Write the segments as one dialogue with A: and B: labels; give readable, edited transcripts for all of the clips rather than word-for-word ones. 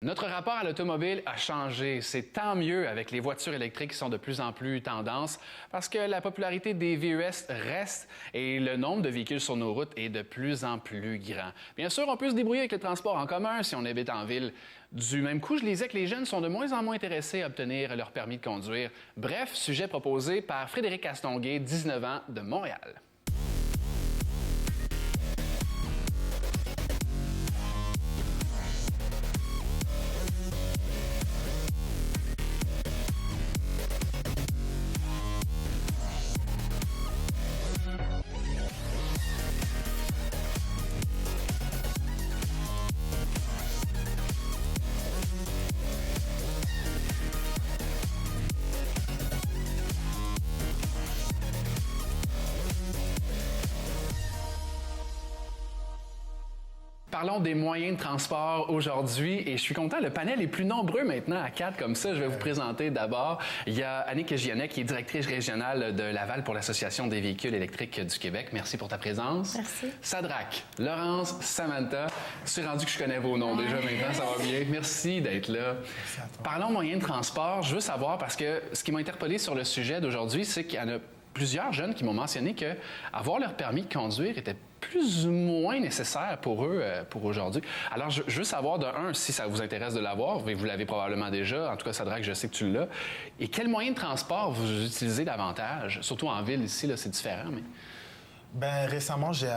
A: Notre rapport à l'automobile a changé. C'est tant mieux avec les voitures électriques qui sont de plus en plus tendance parce que la popularité des VUS reste et le nombre de véhicules sur nos routes est de plus en plus grand. Bien sûr, on peut se débrouiller avec le transport en commun si on habite en ville. Du même coup, je lisais que les jeunes sont de moins en moins intéressés à obtenir leur permis de conduire. Bref, sujet proposé par Frédéric Castonguay, 19 ans, de Montréal. Parlons des moyens de transport aujourd'hui et je suis content, le panel est plus nombreux maintenant à 4 comme ça. Je vais vous présenter d'abord. Il y a Annick Gionnet qui est directrice régionale de Laval pour l'Association des véhicules électriques du Québec. Merci pour ta présence.
B: Merci.
A: Sadrac, Laurence, Samantha. C'est rendu que je connais vos noms déjà maintenant, ça va bien. Merci d'être là.
C: Merci à toi.
A: Parlons moyens de transport. Je veux savoir parce que ce qui m'a interpellé sur le sujet d'aujourd'hui, c'est qu'il y en a plusieurs jeunes qui m'ont mentionné que avoir leur permis de conduire était plus ou moins nécessaire pour eux pour aujourd'hui. Alors, je veux savoir de un, si ça vous intéresse de l'avoir, vous l'avez probablement déjà, en tout cas, Sadrac, je sais que tu l'as, et quels moyens de transport vous utilisez davantage? Surtout en ville, ici, là, c'est différent, mais...
C: Ben récemment, j'ai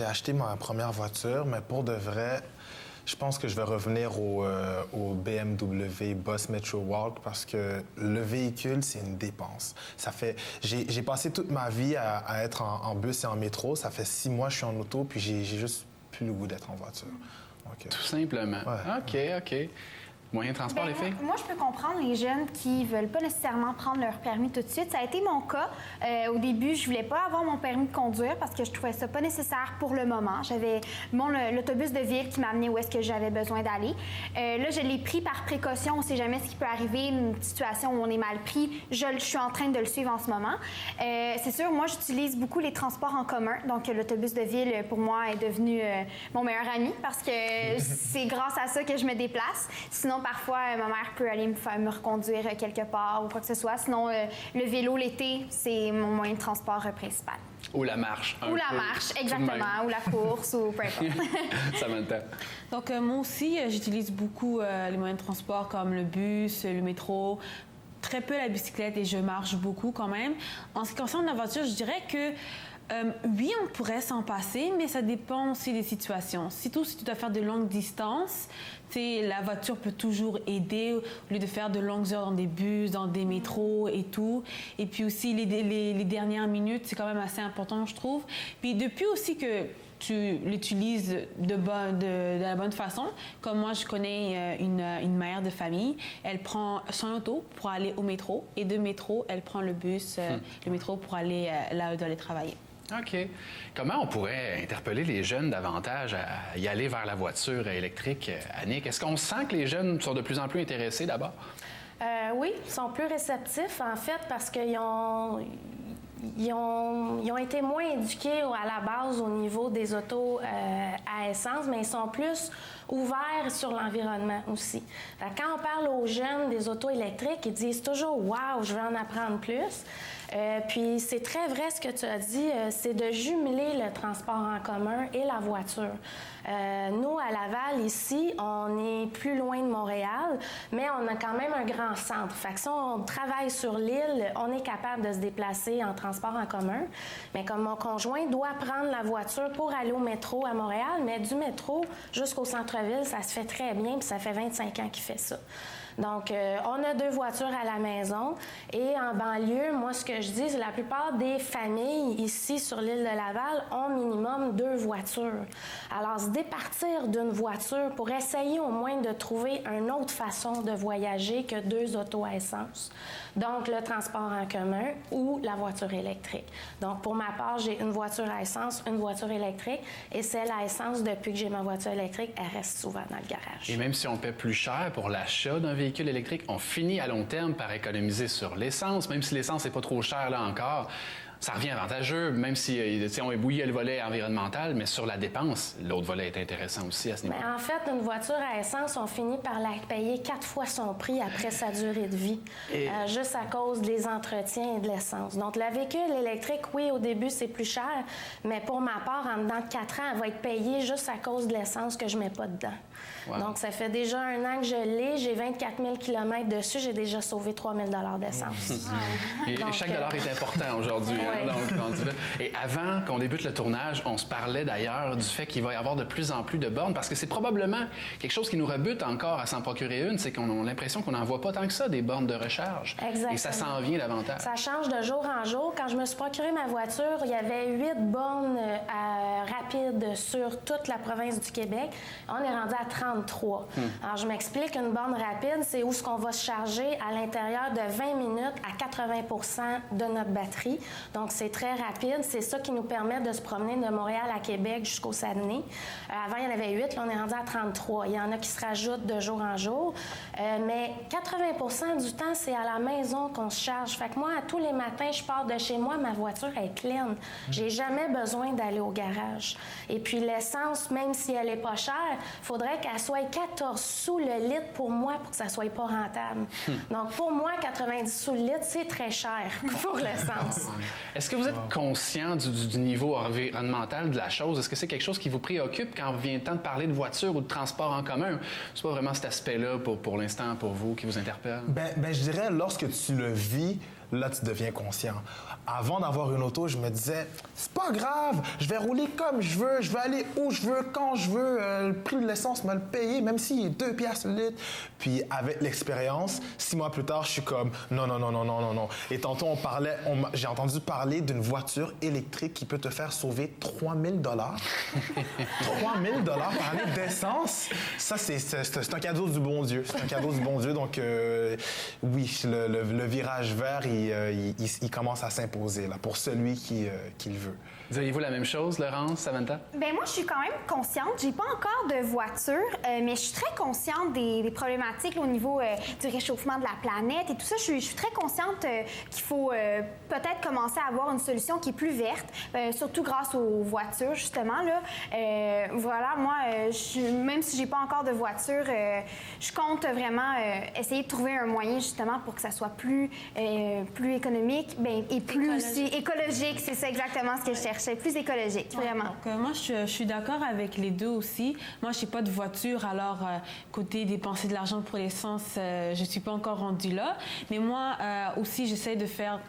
C: acheté ma première voiture, mais pour de vrai, je pense que je vais revenir au BMW Bus Metro Walk parce que le véhicule, c'est une dépense. J'ai passé toute ma vie à être en bus et en métro. Ça fait 6 mois que je suis en auto, puis j'ai juste plus le goût d'être en voiture.
A: Okay. Tout simplement. Ouais. OK. Moyen de transport, les filles?
B: Moi, je peux comprendre les jeunes qui veulent pas nécessairement prendre leur permis tout de suite. Ça a été mon cas. Au début, je voulais pas avoir mon permis de conduire parce que je trouvais ça pas nécessaire pour le moment. J'avais l'autobus de ville qui m'amenait où est-ce que j'avais besoin d'aller. Là, je l'ai pris par précaution. On sait jamais ce qui peut arriver, une situation où on est mal pris. Je suis en train de le suivre en ce moment. C'est sûr, moi, j'utilise beaucoup les transports en commun. Donc, l'autobus de ville, pour moi, est devenu mon meilleur ami parce que c'est grâce à ça que je me déplace. Sinon, parfois, ma mère peut aller me reconduire quelque part ou quoi que ce soit. Sinon, le vélo l'été, c'est mon moyen de transport principal.
A: Ou la marche.
B: Ou la marche, exactement. Ou la course, ou peu importe.
A: Samantha.
D: Donc, moi aussi, j'utilise beaucoup les moyens de transport comme le bus, le métro, très peu la bicyclette et je marche beaucoup quand même. En ce qui concerne la voiture, je dirais que oui, on pourrait s'en passer, mais ça dépend aussi des situations. Surtout si tu dois faire de longues distances, la voiture peut toujours aider au lieu de faire de longues heures dans des bus, dans des métros et tout. Et puis aussi, les dernières minutes, c'est quand même assez important, je trouve. Puis depuis aussi que tu l'utilises de la bonne façon. Comme moi, je connais une mère de famille. Elle prend son auto pour aller au métro et de métro, elle prend le bus, le métro pour aller là où elle doit aller travailler.
A: OK. Comment on pourrait interpeller les jeunes davantage à y aller vers la voiture électrique? Annick, est-ce qu'on sent que les jeunes sont de plus en plus intéressés d'abord?
E: Oui, ils sont plus réceptifs, en fait, parce qu'ils ont été moins éduqués à la base au niveau des autos à essence, mais ils sont plus ouverts sur l'environnement aussi. Quand on parle aux jeunes des autos électriques, ils disent toujours « Wow, je veux en apprendre plus ». Puis c'est très vrai ce que tu as dit, c'est de jumeler le transport en commun et la voiture. Nous, à Laval, ici, on est plus loin de Montréal, mais on a quand même un grand centre. Fait que si on travaille sur l'île, on est capable de se déplacer en transport en commun. Mais comme mon conjoint doit prendre la voiture pour aller au métro à Montréal, mais du métro jusqu'au centre-ville, ça se fait très bien, puis ça fait 25 ans qu'il fait ça. Donc, on a 2 voitures à la maison et en banlieue, moi, ce que je dis, c'est que la plupart des familles ici sur l'île de Laval ont minimum 2 voitures. Alors, se départir d'une voiture pour essayer au moins de trouver une autre façon de voyager que 2 autos à essence. Donc, le transport en commun ou la voiture électrique. Donc, pour ma part, j'ai une voiture à essence, une voiture électrique et celle à essence, depuis que j'ai ma voiture électrique, elle reste souvent dans le garage.
A: Et même si on paie plus cher pour l'achat d'un véhicule électrique, on finit à long terme par économiser sur l'essence, même si l'essence n'est pas trop chère là encore. ça revient avantageux, même si, oui, il y a le volet environnemental, mais sur la dépense, l'autre volet est intéressant aussi à ce niveau.
E: Mais en fait, une voiture à essence, on finit par la payer 4 fois son prix après sa durée de vie, juste à cause des entretiens et de l'essence. Donc, le véhicule électrique, oui, au début, c'est plus cher, mais pour ma part, en dedans de 4 ans, elle va être payée juste à cause de l'essence que je ne mets pas dedans. Wow. Donc, ça fait déjà 1 an que je l'ai. J'ai 24 000 km dessus. J'ai déjà sauvé 3 000 d'essence.
A: Et chaque dollar est important aujourd'hui. Et avant qu'on débute le tournage, on se parlait d'ailleurs du fait qu'il va y avoir de plus en plus de bornes parce que c'est probablement quelque chose qui nous rebute encore à s'en procurer une, c'est qu'on a l'impression qu'on n'en voit pas tant que ça, des bornes de recharge.
E: Exactement.
A: Et ça s'en vient davantage.
E: Ça change de jour en jour. Quand je me suis procuré ma voiture, il y avait 8 bornes rapides sur toute la province du Québec. On est rendu à 33. Alors, je m'explique, une borne rapide, c'est où ce qu'on va se charger à l'intérieur de 20 minutes à 80 % de notre batterie. Donc, c'est très rapide. C'est ça qui nous permet de se promener de Montréal à Québec jusqu'au Saguenay. Avant, il y en avait 8. Là, on est rendu à 33. Il y en a qui se rajoutent de jour en jour. Mais 80 % du temps, c'est à la maison qu'on se charge. Fait que moi, tous les matins, je pars de chez moi, ma voiture est pleine. J'ai jamais besoin d'aller au garage. Et puis, l'essence, même si elle est pas chère, il faudrait qu'elle soit 14 sous le litre pour moi pour que ça soit pas rentable. Donc, pour moi, 90 sous le litre, c'est très cher pour l'essence.
A: Est-ce que vous êtes conscient du niveau environnemental de la chose? Est-ce que c'est quelque chose qui vous préoccupe quand vient le temps de parler de voiture ou de transport en commun? C'est pas vraiment cet aspect-là pour l'instant, pour vous, qui vous interpelle?
C: Ben, je dirais, lorsque tu le vis, là, tu deviens conscient. Avant d'avoir une auto, je me disais, c'est pas grave, je vais rouler comme je veux, je vais aller où je veux, quand je veux, le prix de l'essence me le payer, même s'il est 2 piastres le litre. Puis avec l'expérience, 6 mois plus tard, je suis comme, non. Et tantôt, j'ai entendu parler d'une voiture électrique qui peut te faire sauver 3 000 $. 3 000 $ par année d'essence. Ça, c'est un cadeau du bon Dieu. C'est un cadeau du bon Dieu. Donc, oui, le virage vert, il commence à s'imposer là, pour celui qui le veut.
A: Diriez-vous la même chose, Laurence, Samantha?
B: Bien, moi, je suis quand même consciente. J'ai pas encore de voiture, mais je suis très consciente des problématiques là, au niveau du réchauffement de la planète et tout ça. Je suis très consciente qu'il faut peut-être commencer à avoir une solution qui est plus verte, surtout grâce aux voitures, justement. Là. Voilà, moi, même si j'ai pas encore de voiture, je compte vraiment essayer de trouver un moyen, justement, pour que ça soit plus économique et plus aussi écologique. C'est ça exactement ce que je cherche. Plus écologique, vraiment.
D: Donc, moi, je suis d'accord avec les deux aussi. Moi, je n'ai pas de voiture, alors côté dépenser de l'argent pour l'essence, je ne suis pas encore rendue là. Mais moi aussi, j'essaie de faire...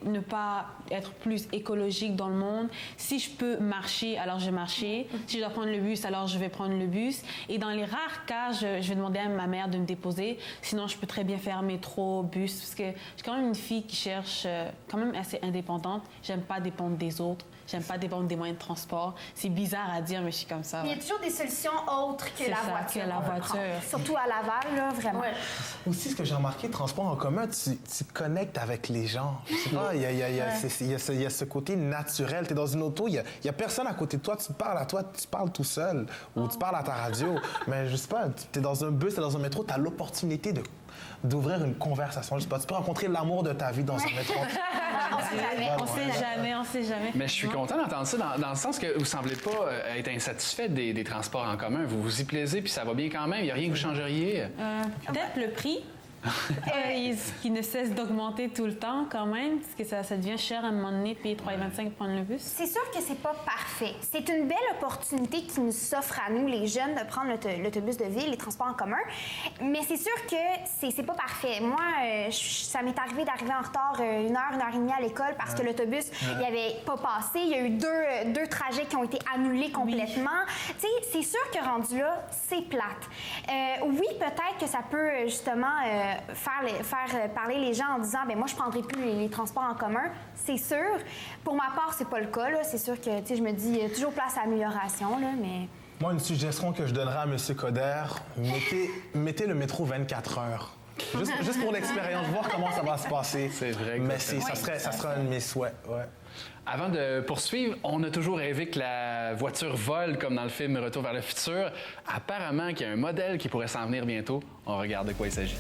D: ne pas être plus écologique dans le monde. Si je peux marcher, alors je vais marcher. Si je dois prendre le bus, alors je vais prendre le bus. Et dans les rares cas, je vais demander à ma mère de me déposer. Sinon, je peux très bien faire métro, bus, parce que je suis quand même une fille qui cherche quand même assez indépendante. J'aime pas dépendre des autres. J'aime pas dépendre des moyens de transport. C'est bizarre à dire, mais je suis comme ça.
B: Il y a toujours des solutions autres que la voiture.
D: Que la voiture.
B: Surtout à Laval, là, vraiment. Ouais.
C: Aussi, ce que j'ai remarqué, transport en commun, tu connectes avec les gens. Je sais pas, il y a ce côté naturel. Tu es dans une auto, il y a personne à côté de toi. Tu parles tout seul ou tu parles à ta radio. Mais je sais pas, tu es dans un bus, tu es dans un métro, tu as l'opportunité d'ouvrir une conversation. Je sais pas, tu peux rencontrer l'amour de ta vie dans un métro.
D: On sait jamais.
A: Mais je suis content d'entendre ça dans le sens que vous semblez pas être insatisfait des transports en commun. Vous vous y plaisez puis ça va bien quand même. Il n'y a rien que vous changeriez.
D: Peut-être le prix. Qui ne cesse d'augmenter tout le temps quand même, parce que ça devient cher à un moment donné, payer 3,25 pour prendre le bus.
B: C'est sûr que c'est pas parfait. C'est une belle opportunité qui nous offre à nous, les jeunes, de prendre l'autobus de ville, les transports en commun. Mais c'est sûr que c'est pas parfait. Moi, ça m'est arrivé d'arriver en retard 1 heure et demie à l'école parce que l'autobus, il avait pas passé. Il y a eu deux trajets qui ont été annulés complètement. Tu sais, c'est sûr que rendu là, c'est plate. Oui, peut-être que ça peut justement faire parler les gens en disant ben moi je prendrai plus les transports en commun, c'est sûr. Pour ma part, c'est pas le cas là. C'est sûr que tu sais, je me dis toujours place à amélioration là, mais
C: moi une suggestion que je donnerais à M. Coder, mettez le métro 24 heures. Juste pour l'expérience, voir comment ça va se passer.
A: C'est vrai.
C: Mais ça serait un de mes souhaits. Ouais.
A: Avant de poursuivre, on a toujours rêvé que la voiture vole, comme dans le film Retour vers le futur. Apparemment qu'il y a un modèle qui pourrait s'en venir bientôt. On regarde de quoi il s'agit.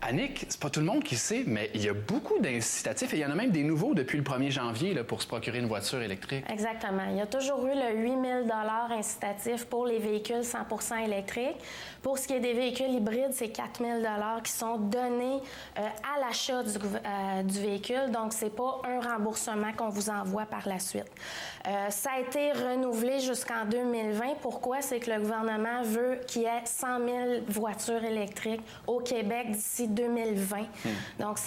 A: Annick, c'est pas tout le monde qui sait, mais il y a beaucoup d'incitatifs et il y en a même des nouveaux depuis le 1er janvier là, pour se procurer une voiture électrique.
E: Exactement. Il y a toujours eu le 8 000 incitatif pour les véhicules 100% électriques. Pour ce qui est des véhicules hybrides, c'est 4 000 qui sont donnés à l'achat du véhicule. Donc, c'est pas un remboursement qu'on vous envoie par la suite. Ça a été renouvelé jusqu'en 2020. Pourquoi? C'est que le gouvernement veut qu'il y ait 100 000 voitures électriques au Québec d'ici 2020. Donc,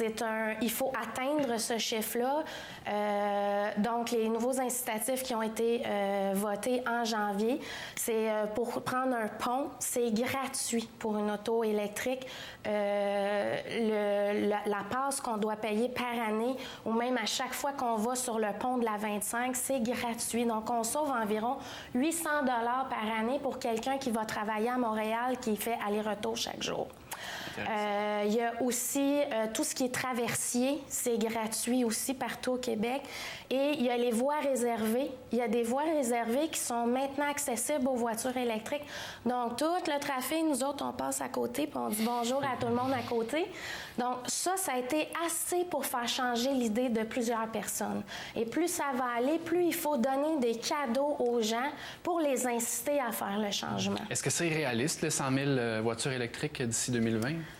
E: il faut atteindre ce chiffre-là. Donc, les nouveaux incitatifs qui ont été votés en janvier, c'est pour prendre un pont, c'est gratuit pour une auto électrique. La passe qu'on doit payer par année ou même à chaque fois qu'on va sur le pont de la 25, c'est gratuit. Donc, on sauve environ 800 $ par année pour quelqu'un qui va travailler à Montréal, qui fait aller-retour chaque jour. Il y a aussi tout ce qui est traversier, c'est gratuit aussi partout au Québec. Et il y a les voies réservées. Il y a des voies réservées qui sont maintenant accessibles aux voitures électriques. Donc, tout le trafic, nous autres, on passe à côté puis on dit bonjour à tout le monde à côté. Donc, ça a été assez pour faire changer l'idée de plusieurs personnes. Et plus ça va aller, plus il faut donner des cadeaux aux gens pour les inciter à faire le changement.
A: Est-ce que c'est réaliste, les 100 000 voitures électriques d'ici 2020?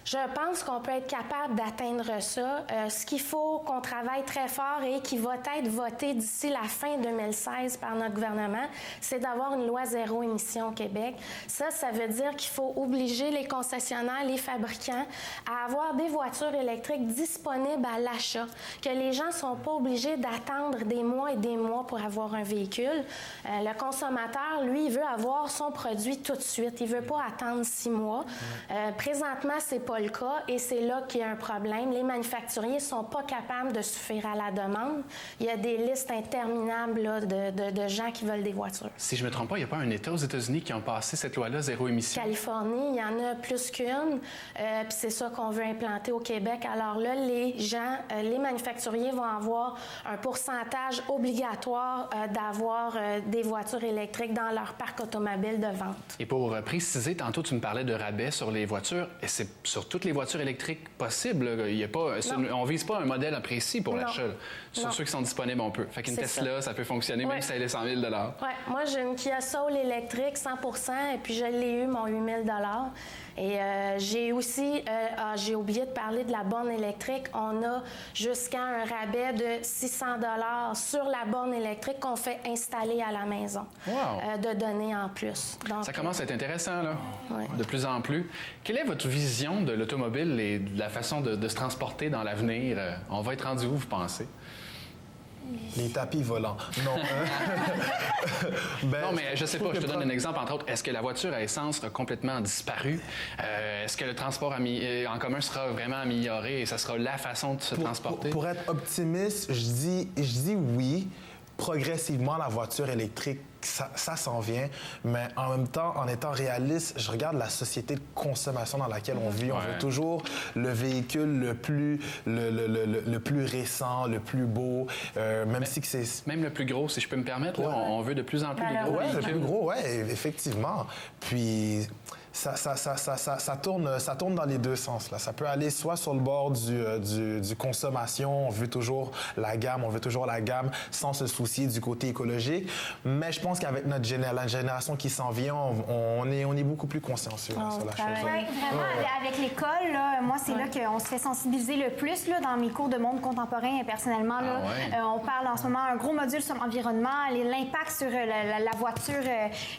E: Je pense qu'on peut être capable d'atteindre ça. Ce qu'il faut qu'on travaille très fort et qui va être voté d'ici la fin 2016 par notre gouvernement, c'est d'avoir une loi zéro émission au Québec. Ça veut dire qu'il faut obliger les concessionnaires, les fabricants à avoir des voitures électriques disponibles à l'achat, que les gens ne sont pas obligés d'attendre des mois et des mois pour avoir un véhicule. Le consommateur, lui, il veut avoir son produit tout de suite. Il ne veut pas attendre 6 mois. Présentement, c'est pas le cas et c'est là qu'il y a un problème. Les manufacturiers ne sont pas capables de suffire à la demande. Il y a des listes interminables là, de gens qui veulent des voitures.
A: Si je ne me trompe pas, il n'y a pas un État aux États-Unis qui ont passé cette loi-là, zéro émission?
E: Californie, il y en a plus qu'une. Puis c'est ça qu'on veut implanter au Québec. Alors là, les gens, les manufacturiers vont avoir un pourcentage obligatoire d'avoir des voitures électriques dans leur parc automobile de vente.
A: Et pour préciser, tantôt tu me parlais de rabais sur les voitures. Et c'est sur toutes les voitures électriques possibles. Il y a pas, on ne vise pas un modèle précis pour l'achat. Sur ceux qui sont disponibles, on peut. Fait qu'une Tesla, ça peut fonctionner même si elle est 100 000 $.
E: Oui, moi j'ai une Kia Soul électrique 100% et puis je l'ai eu, mon 8 000 $. Et j'ai aussi, j'ai oublié de parler de la borne électrique. On a jusqu'à un rabais de 600 $ sur la borne électrique qu'on fait installer à la maison. De donner en plus. Donc,
A: ça commence à être intéressant, là,
E: oui.
A: De plus en plus. Quelle est votre vision de l'automobile et de la façon de se transporter dans l'avenir? On va être rendu où, vous pensez?
C: Les tapis volants. Non.
A: Non, mais je sais pas. Je te donne un exemple, entre autres. Est-ce que la voiture à essence a complètement disparu? Est-ce que le transport en commun sera vraiment amélioré et ça sera la façon de se transporter?
C: Pour être optimiste, je dis oui. Progressivement, la voiture électrique, ça s'en vient. Mais en même temps, en étant réaliste, je regarde la société de consommation dans laquelle on vit. On veut toujours le véhicule le plus récent, le plus beau, si c'est...
A: Même le plus gros, si je peux me permettre, là, on veut de plus en plus de gros véhicules.
C: Le plus gros, oui, effectivement. Puis... Ça tourne dans les deux sens. Là. Ça peut aller soit sur le bord du consommation, on veut toujours la gamme sans se soucier du côté écologique. Mais je pense qu'avec la génération qui s'en vient, on est beaucoup plus consciencieux sur la chose.
B: Oui, vraiment, avec l'école, là, moi, c'est là qu'on se fait sensibiliser le plus là, dans mes cours de monde contemporain. Personnellement, là, on parle en ce moment un gros module sur l'environnement, l'impact sur la voiture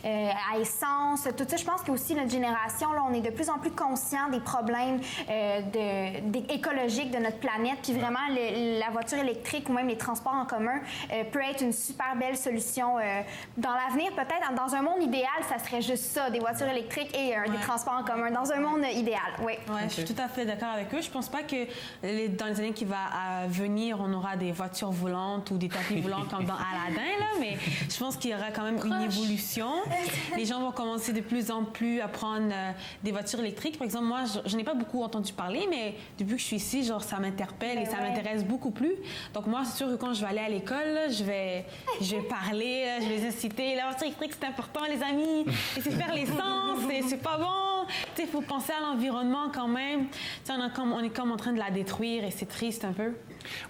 B: à essence, tout ça. Je pense que aussi notre génération, là, on est de plus en plus conscient des problèmes écologiques de notre planète. Puis vraiment, la voiture électrique ou même les transports en commun peut être une super belle solution. Dans l'avenir, peut-être, dans un monde idéal, ça serait juste ça, des voitures électriques et des transports en commun. Dans un monde idéal, oui.
D: Oui, je suis tout à fait d'accord avec eux. Je pense pas que dans les années qui vont venir, on aura des voitures volantes ou des tapis volants comme dans Aladdin, là, mais je pense qu'il y aura quand même une évolution. Les gens vont commencer de plus en plus à prendre des voitures électriques. Par exemple, moi, je n'ai pas beaucoup entendu parler, mais depuis que je suis ici, genre, ça m'interpelle et ça m'intéresse beaucoup plus. Donc moi, c'est sûr que quand je vais aller à l'école, je vais parler, je vais les inciter. La voiture électrique, c'est important, les amis. Et c'est faire l'essence, et c'est pas bon. non, il faut penser à l'environnement quand même. On est comme en train de la détruire et c'est triste un peu.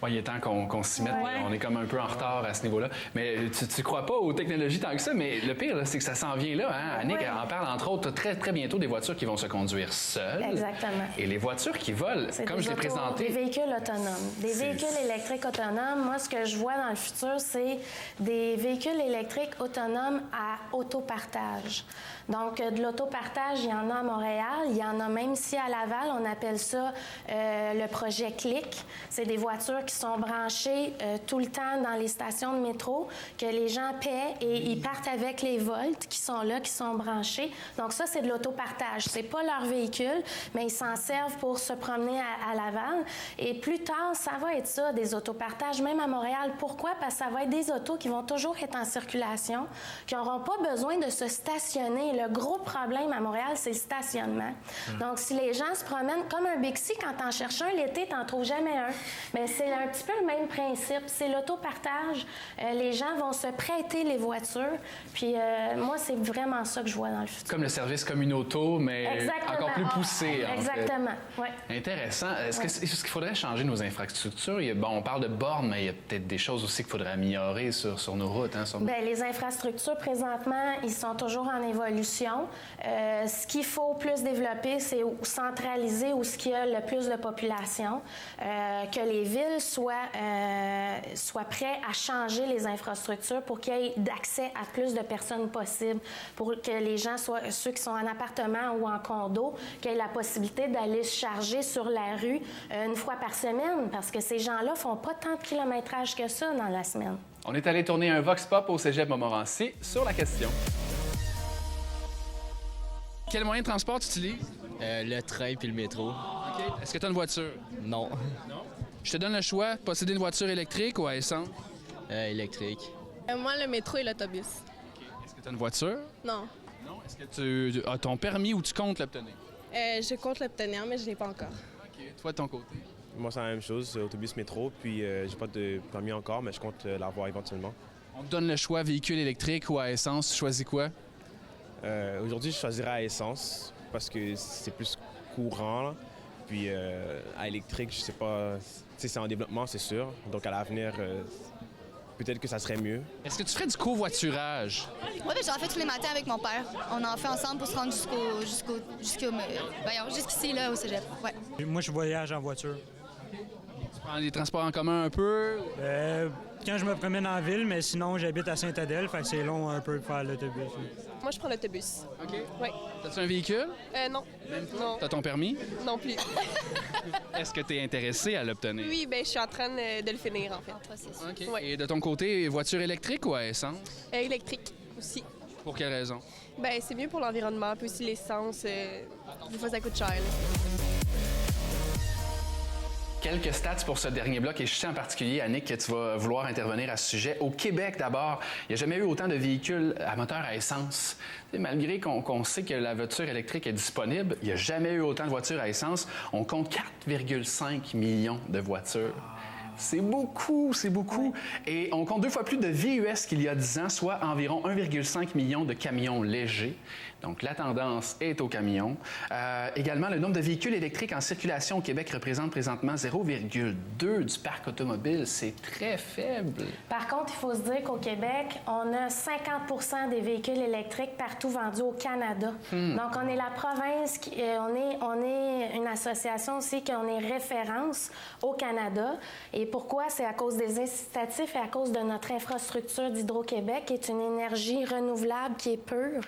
A: Oui, il est temps qu'on s'y mette.
D: Ouais.
A: On est comme un peu en retard à ce niveau-là. Mais tu crois pas aux technologies tant que ça, mais le pire, là, c'est que ça s'en vient là. Hein? Annick en parle, entre autres, très, très bientôt des voitures qui vont se conduire seules.
E: Exactement.
A: Et les voitures qui volent, comme je l'ai présenté.
E: Des véhicules autonomes. Des véhicules électriques autonomes. Moi, ce que je vois dans le futur, c'est des véhicules électriques autonomes à autopartage. Donc, de l'autopartage, il y en a à Montréal. Il y en a même ici à Laval. On appelle ça le projet CLIC. C'est des voitures qui sont branchées tout le temps dans les stations de métro, que les gens paient et ils partent avec les volts qui sont là, qui sont branchés. Donc, ça, c'est de l'autopartage. C'est pas leur véhicule, mais ils s'en servent pour se promener à Laval. Et plus tard, ça va être ça, des autopartages, même à Montréal. Pourquoi? Parce que ça va être des autos qui vont toujours être en circulation, qui n'auront pas besoin de se stationner. Le gros problème à Montréal, c'est le stationnement. Donc, si les gens se promènent comme un Bixi, quand t'en cherches un l'été, t'en trouves jamais un. Mais c'est un petit peu le même principe. C'est l'autopartage. Les gens vont se prêter les voitures. Puis, moi, c'est vraiment ça que je vois dans le futur.
A: Comme le service communauto, mais
E: Exactement.
A: encore plus poussé.
E: Exactement, oui.
A: Intéressant. Est-ce qu'il faudrait changer nos infrastructures? On parle de bornes, mais il y a peut-être des choses aussi qu'il faudrait améliorer sur nos routes. Hein,
E: Bien, les infrastructures, présentement, ils sont toujours en évolution. Ce qu'il faut plus développer, c'est centraliser où il y a le plus de population, que les villes soient prêtes à changer les infrastructures pour qu'il y ait d'accès à plus de personnes possible, pour que les gens, ceux qui sont en appartement ou en condo, qu'ils aient la possibilité d'aller se charger sur la rue une fois par semaine, parce que ces gens-là font pas tant de kilométrage que ça dans la semaine.
A: On est allé tourner un Vox Pop au Cégep Montmorency sur la question. Quel moyen de transport tu utilises?
F: Le train puis le métro.
A: OK. Est-ce que tu as une voiture?
F: Non.
A: Je te donne le choix, posséder une voiture électrique ou à essence?
F: Électrique.
G: Moi, le métro et l'autobus.
A: Est-ce que tu as une voiture?
G: Non.
A: Non. Est-ce que tu as ton permis ou tu comptes l'obtenir?
G: Je compte l'obtenir, mais je ne l'ai pas encore.
A: OK. Toi, de ton côté?
H: Moi, c'est la même chose, autobus, métro, puis j'ai pas de permis encore, mais je compte l'avoir éventuellement.
A: On te donne le choix, véhicule électrique ou à essence. Tu choisis quoi?
H: Aujourd'hui, je choisirais à essence, parce que c'est plus courant, là. Puis à électrique, je sais pas, c'est en développement, c'est sûr. Donc à l'avenir, peut-être que ça serait mieux.
A: Est-ce que tu ferais du covoiturage?
I: Oui, j'en fais tous les matins avec mon père. On en fait ensemble pour se rendre jusqu'ici, là, au cégep. Ouais.
J: Moi, je voyage en voiture.
A: Tu prends les transports en commun un peu?
J: Quand je me promène en ville, mais sinon, j'habite à Sainte-Adèle, fait que c'est long un peu de faire l'autobus.
G: Moi, je prends l'autobus.
A: OK.
G: Oui.
A: As-tu un véhicule?
G: Non.
A: Même pas?
G: Non.
A: T'as ton permis?
G: Non plus.
A: Est-ce que tu es intéressé à l'obtenir?
G: Oui, ben je suis en train de le finir, en fait.
A: OK.
G: Ouais.
A: Et de ton côté, voiture électrique ou à essence?
G: Électrique aussi.
A: Pour quelle raison?
G: Ben c'est mieux pour l'environnement, puis aussi l'essence. Des fois, ça coûte cher. Là.
A: Quelques stats pour ce dernier bloc et je sais en particulier, Annick, que tu vas vouloir intervenir à ce sujet. Au Québec, d'abord, il n'y a jamais eu autant de véhicules à moteur à essence. Et malgré qu'on sait que la voiture électrique est disponible, il n'y a jamais eu autant de voitures à essence. On compte 4,5 millions de voitures. C'est beaucoup, c'est beaucoup. Et on compte 2 fois plus de VUS qu'il y a 10 ans, soit environ 1,5 million de camions légers. Donc, la tendance est aux camions. Également, le nombre de véhicules électriques en circulation au Québec représente présentement 0,2 du parc automobile. C'est très faible.
E: Par contre, il faut se dire qu'au Québec, on a 50 des véhicules électriques partout vendus au Canada. Donc, on est la province, on est une association aussi qu'on est référence au Canada. Et pourquoi? C'est à cause des incitatifs et à cause de notre infrastructure d'Hydro-Québec, qui est une énergie renouvelable qui est pure.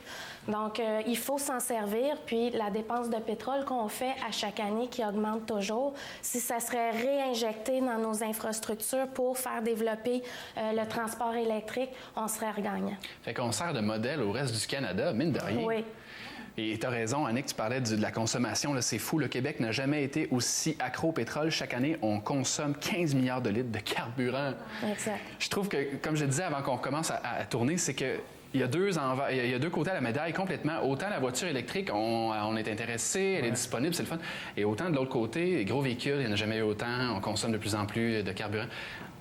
E: Donc, il faut s'en servir. Puis, la dépense de pétrole qu'on fait à chaque année qui augmente toujours, si ça serait réinjecté dans nos infrastructures pour faire développer le transport électrique, on serait regagnant.
A: Fait qu'on sert de modèle au reste du Canada, mine de rien.
E: Oui.
A: Et tu as raison, Annick, tu parlais de la consommation. Là, c'est fou. Le Québec n'a jamais été aussi accro au pétrole. Chaque année, on consomme 15 milliards de litres de carburant.
E: Exact.
A: Je trouve que, comme je disais avant qu'on commence à tourner, c'est que il y a deux côtés à la médaille complètement. Autant la voiture électrique, on est intéressé, elle est disponible, c'est le fun. Et autant de l'autre côté, les gros véhicules, il n'y en a jamais eu autant, on consomme de plus en plus de carburant.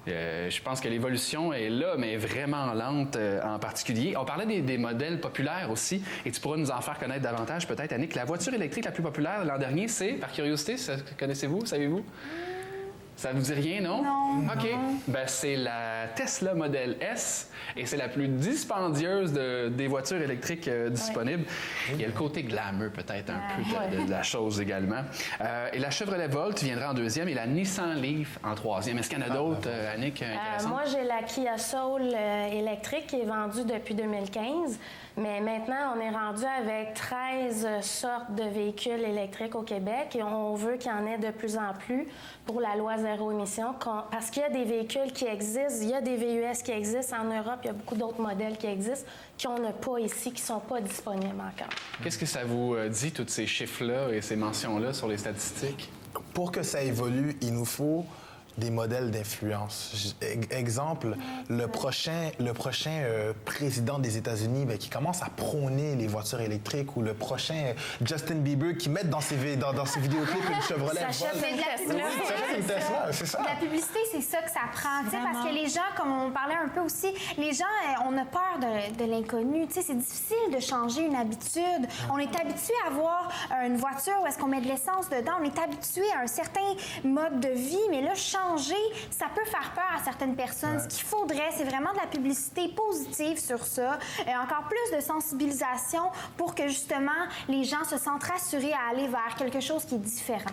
A: Je pense que l'évolution est là, mais vraiment lente en particulier. On parlait des modèles populaires aussi, et tu pourras nous en faire connaître davantage peut-être, Annick. La voiture électrique la plus populaire l'an dernier, c'est, par curiosité, connaissez-vous, savez-vous? Ça vous dit rien, non?
B: Non.
A: OK. Ben, c'est la Tesla Model S et c'est la plus dispendieuse des voitures électriques disponibles. Il y a le côté glamour peut-être un peu de la chose également. Et la Chevrolet Volt viendra en deuxième et la Nissan Leaf en troisième. Est-ce qu'il y en a d'autres, Annick, intéressantes?
E: Moi, j'ai la Kia Soul électrique qui est vendue depuis 2015. Mais maintenant, on est rendu avec 13 sortes de véhicules électriques au Québec et on veut qu'il y en ait de plus en plus pour la loi zéro émission. Parce qu'il y a des véhicules qui existent, il y a des VUS qui existent en Europe, il y a beaucoup d'autres modèles qui existent qu'on n'a pas ici, qui ne sont pas disponibles encore.
A: Qu'est-ce que ça vous dit, tous ces chiffres-là et ces mentions-là sur les statistiques?
C: Pour que ça évolue, il nous faut des modèles d'influence. Exemple, le prochain président des États-Unis qui commence à prôner les voitures électriques, ou le prochain Justin Bieber qui met dans ses vidéoclips une Chevrolet Volt.
B: Ça achète une Tesla,
C: c'est ça.
B: La publicité, c'est ça que ça prend, parce que les gens, comme on parlait un peu aussi, les gens, on a peur de l'inconnu. C'est difficile de changer une habitude. On est habitué à avoir une voiture où est-ce qu'on met de l'essence dedans. On est habitué à un certain mode de vie, mais là, changer, ça peut faire peur à certaines personnes. Ce qu'il faudrait, c'est vraiment de la publicité positive sur ça, encore plus de sensibilisation pour que justement les gens se sentent rassurés à aller vers quelque chose qui est différent.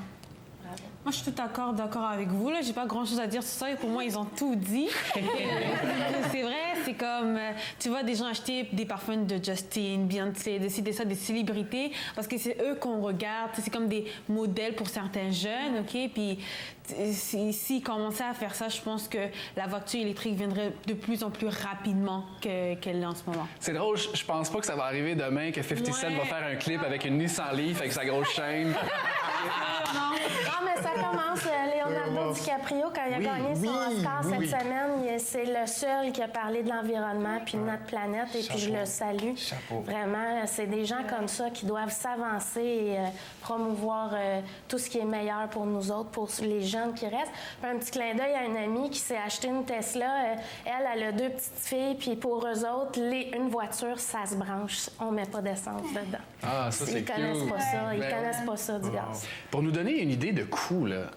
D: Moi, je suis tout d'accord avec vous. J'ai pas grand-chose à dire sur ça. Et pour moi, ils ont tout dit. C'est vrai, c'est comme, tu vois des gens acheter des parfums de Justin, Beyoncé, des célébrités, parce que c'est eux qu'on regarde. C'est comme des modèles pour certains jeunes, OK? Puis s'ils commençaient à faire ça, je pense que la voiture électrique viendrait de plus en plus rapidement qu'elle l'est en ce moment.
A: C'est drôle, je pense pas que ça va arriver demain que 50 Cent va faire un clip avec une Nissan Leaf avec sa grosse chaîne.
E: Non, mais ça commence. Leonardo DiCaprio, quand il a gagné son Oscar cette semaine, c'est le seul qui a parlé de l'environnement puis de notre planète, et puis je le salue.
C: Chapeau.
E: Vraiment, c'est des gens comme ça qui doivent s'avancer et promouvoir tout ce qui est meilleur pour nous autres, pour les jeunes qui restent. Puis un petit clin d'œil à une amie qui s'est acheté une Tesla. Elle a 2 petites filles, puis pour eux autres, une voiture, ça se branche. On met pas d'essence dedans.
A: Ah, ça, c'est
E: Ils connaissent
A: cute.
E: pas ça. Ils connaissent pas ça du gaz.
A: Pour nous donner une idée de coût, là,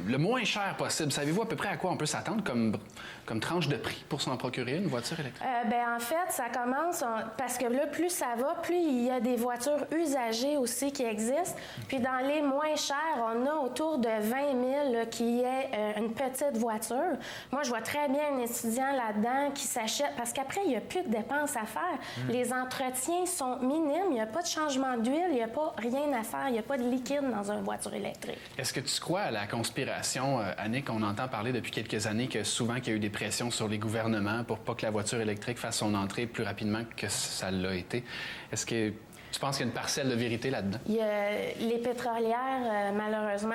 A: le moins cher possible, savez-vous à peu près à quoi on peut s'attendre comme tranche de prix pour s'en procurer une voiture électrique?
E: En fait, ça commence parce que là, plus ça va, plus il y a des voitures usagées aussi qui existent. Puis dans les moins chers, on a autour de 20 000 là, qui est une petite voiture. Moi, je vois très bien un étudiant là-dedans qui s'achète, parce qu'après, il n'y a plus de dépenses à faire. Les entretiens sont minimes, il n'y a pas de changement d'huile, il n'y a pas rien à faire, il n'y a pas de liquide dans une voiture électrique.
A: Est-ce que tu crois à la conspiration, Annick? On entend parler depuis quelques années que souvent qu'il y a eu des pressions sur les gouvernements pour pas que la voiture électrique fasse son entrée plus rapidement que ça l'a été. Est-ce que tu penses qu'il y a une parcelle de vérité là-dedans?
E: Les pétrolières, malheureusement,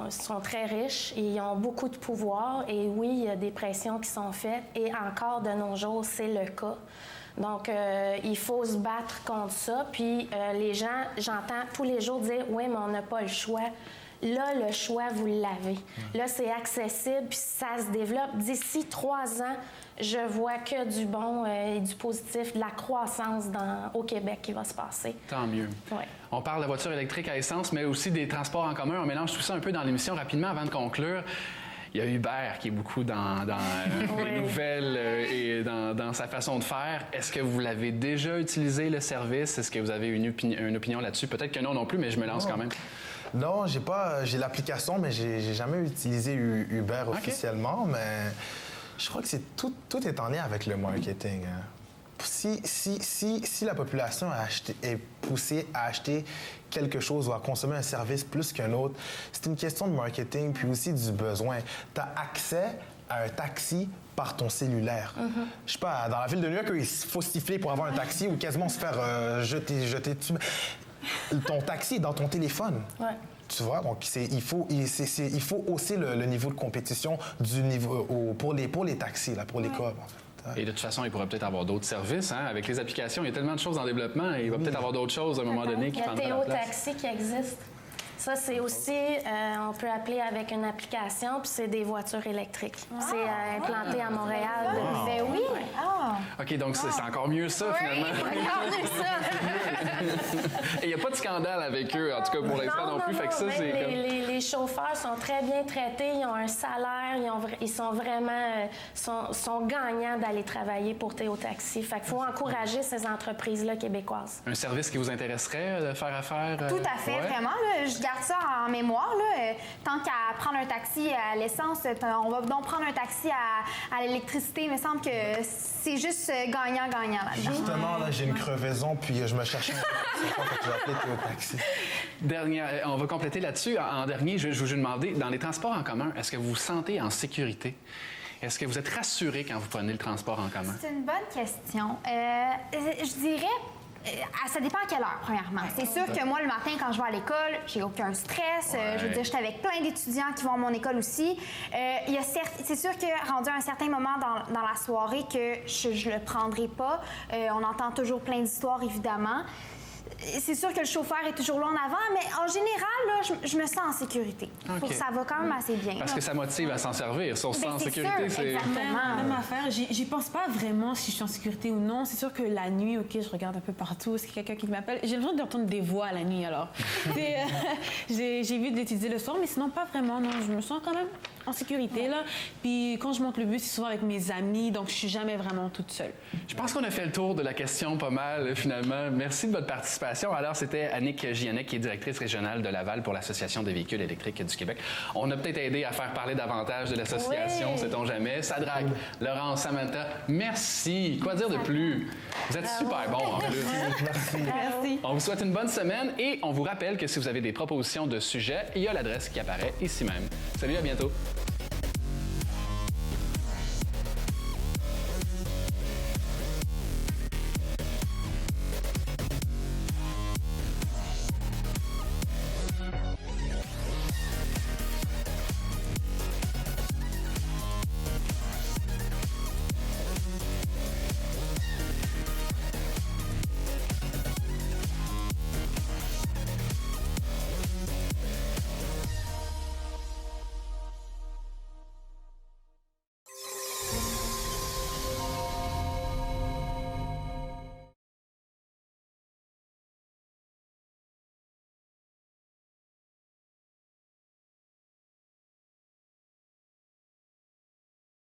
E: ils sont très riches et ils ont beaucoup de pouvoir. Et oui, il y a des pressions qui sont faites. Et encore de nos jours, c'est le cas. Donc, il faut se battre contre ça. Puis les gens, j'entends tous les jours dire « Oui, mais on n'a pas le choix ». Là, le choix, vous l'avez. Là, c'est accessible, puis ça se développe. D'ici 3 ans, je vois que du bon et du positif, de la croissance au Québec qui va se passer.
A: Tant mieux.
E: Ouais.
A: On parle de voiture électrique à essence, mais aussi des transports en commun. On mélange tout ça un peu dans l'émission. Rapidement, avant de conclure, il y a Uber qui est beaucoup dans les nouvelles et dans sa façon de faire. Est-ce que vous l'avez déjà utilisé, le service? Est-ce que vous avez une opinion là-dessus? Peut-être que non plus, mais je me lance quand même.
C: Non, j'ai l'application, mais j'ai jamais utilisé Uber officiellement, mais je crois que tout est en lien avec le marketing. Hein. Si la population est poussée à acheter quelque chose ou à consommer un service plus qu'un autre, c'est une question de marketing puis aussi du besoin. Tu as accès à un taxi par ton cellulaire. Je sais pas, dans la ville de New York, il faut siffler pour avoir un taxi ou quasiment se faire jeter dessus. Ton taxi est dans ton téléphone.
E: Ouais.
C: Tu vois, donc il faut hausser le niveau de compétition du niveau pour les taxis, là, pour les cops, en fait.
A: Et de toute façon, il pourrait peut-être avoir d'autres services. Hein? Avec les applications, il y a tellement de choses en développement. Il va peut-être avoir d'autres choses à un moment donné qui
E: Il y a
A: prendraient la place.
E: Théo Taxi qui existe. Ça, c'est aussi, on peut appeler avec une application, puis c'est des voitures électriques. C'est implanté à Montréal.
B: Ben oui.
A: OK, donc c'est encore mieux ça, finalement.
E: Regardez ça!
A: Et il n'y a pas de scandale avec eux, en tout cas pour l'instant non plus. Fait que ça, c'est comme...
E: les chauffeurs sont très bien traités, ils ont un salaire, ils sont vraiment sont gagnants d'aller travailler pour Théo Taxi. Fait qu'il faut encourager ces entreprises-là québécoises.
A: Un service qui vous intéresserait de faire affaire?
B: Tout à fait, vraiment. Là, je garde ça en mémoire. Là. Tant qu'à prendre un taxi à l'essence, on va donc prendre un taxi à l'électricité. Il me semble que c'est juste gagnant-gagnant là-dedans.
C: Justement, là, j'ai une crevaison, puis je me cherchais c'est pas que j'ai appelé Théo Taxi.
A: On va compléter là-dessus. En dernier, je vous demander, dans les transports en commun, est-ce que vous vous sentez en sécurité? Est-ce que vous êtes rassuré quand vous prenez le transport en commun?
B: C'est une bonne question. Je dirais... ça dépend à quelle heure, premièrement. C'est sûr que moi, le matin, quand je vais à l'école, j'ai aucun stress. Je veux dire, je suis avec plein d'étudiants qui vont à mon école aussi. C'est sûr que, rendu à un certain moment dans la soirée, que je le prendrai pas. On entend toujours plein d'histoires, évidemment. C'est sûr que le chauffeur est toujours là en avant, mais en général, là, je me sens en sécurité.
A: Okay.
B: Ça va quand même assez bien.
A: Parce que ça motive à s'en servir. Si on se sent en sécurité,
B: c'est... Exactement.
D: Même affaire. J'y pense pas vraiment si je suis en sécurité ou non. C'est sûr que la nuit, OK, je regarde un peu partout. Est-ce qu'il y a quelqu'un qui m'appelle? J'ai l'impression d'entendre des voix la nuit, alors. J'ai vu d'étudier le soir, mais sinon, pas vraiment. Non, je me sens quand même en sécurité, là. Puis quand je monte le bus, c'est souvent avec mes amis, donc je suis jamais vraiment toute seule.
A: Je pense qu'on a fait le tour de la question pas mal, finalement. Merci de votre participation. Alors, c'était Annick Giannec, qui est directrice régionale de Laval pour l'Association des véhicules électriques du Québec. On a peut-être aidé à faire parler davantage de l'association, sait-on jamais. Sadrag, Laurence, Samantha, merci. Quoi dire de plus? Vous êtes super bons, en plus.
D: Merci.
A: On vous souhaite une bonne semaine et on vous rappelle que si vous avez des propositions de sujets, il y a l'adresse qui apparaît ici même. Salut, à bientôt.